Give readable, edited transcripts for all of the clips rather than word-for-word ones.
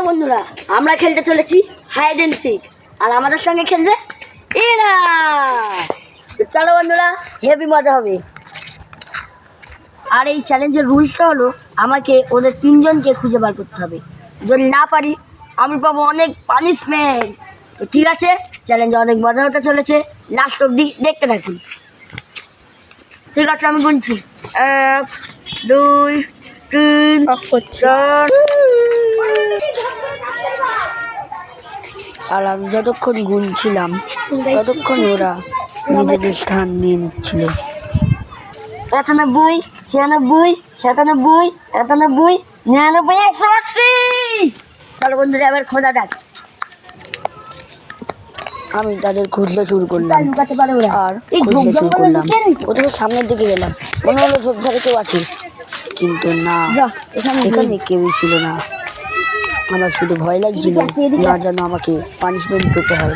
বন্ধুরা, আমরা খেলতে চলেছি হাইড অ্যান্ড সিক, আর আমাদের সঙ্গে খেলবে এরা। চলো বন্ধুরা, হেভি মজা হবে। আর এই চ্যালেঞ্জের রুলসটা হলো আমাকে ওদের তিনজনকে খুঁজে বার করতে হবে। যদি না পারি আমি পাবো অনেক পানিশমেন্ট। তো ঠিক আছে, চ্যালেঞ্জে অনেক মজা হতে চলেছে, লাস্ট অবধি দেখতে থাকুন। ঠিক আছে, আমি গুনছি 1 2 3 4। আর আমি যতক্ষণ গুনছিলাম ততক্ষণ ওরা নিজেদের স্থান নিয়ে নিচ্ছিল। 95 96 97 98 99 180। চলো বন্ধুরা, এবার খোঁজা যাক। আমি তাদের খুঁজতে শুরু করলাম আর খুঁজতে শুরু করলাম। প্রথমে সামনের দিকে গেলাম, মনে হলো ঝোপঝাড়ে কেউ আছে, কিন্তু না, এখানে কেউই ছিল না। আমার শুধু ভয় লাগছিল না যেন আমাকে পানিশমেন্ট পেতে হয়।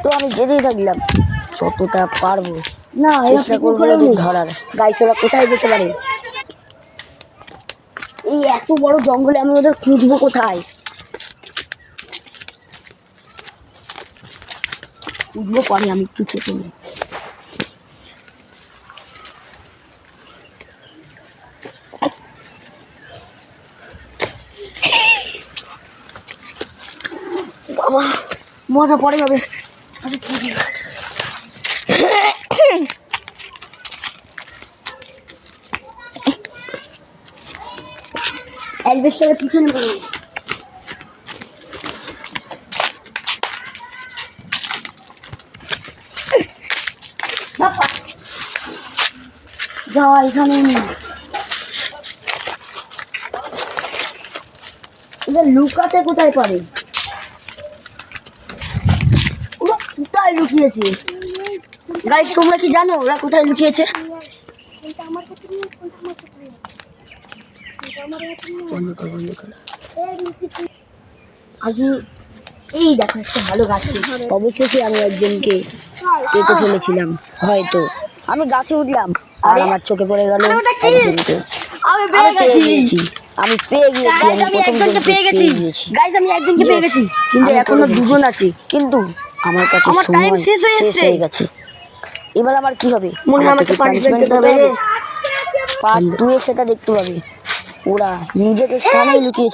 তো আমি যেতেই থাকলাম, যতটা পারবো না চেষ্টা করবো ওদের ধরার। গাইস, ওরা কোথায় যেতে পারে? এই এত বড় জঙ্গলে আমি ওদের খুঁজবো কোথায়? খুঁজবো পরে আমি কিছু করি। বাবা, মজা পড়ে যাবে। অ্যালবেস্টারের পিছনে পড়ে যা, এখানে এদের লুকাতে কোথায় পারে? ওরা কোথায় লুকিয়েছে? গাইস, তোমরা কি জানো ওরা কোথায় লুকিয়েছে? আগে এই দেখো, একটা ভালো গাছ। অবশেষে আমি একজনকে পেতে চলেছিলাম। হয়তো আমি গাছে উঠলাম আর আমার চোখে পড়ে গেল একজনকে। আমি পেয়ে গেছি। গাইস, আমি একজনকে পেয়ে গেছি, কিন্তু এখনো দুজন আছে। কিন্তু আমার কাছে সময় শেষ হয়ে গেছে। এবার আমার কি হবে? মনে হয় আমাকে পানিশমেন্ট দিতে হবে। পার্ট 2 এ সেটা দেখতে পাবে। ওরা নিজেদের স্থানেই লুকিয়েছে।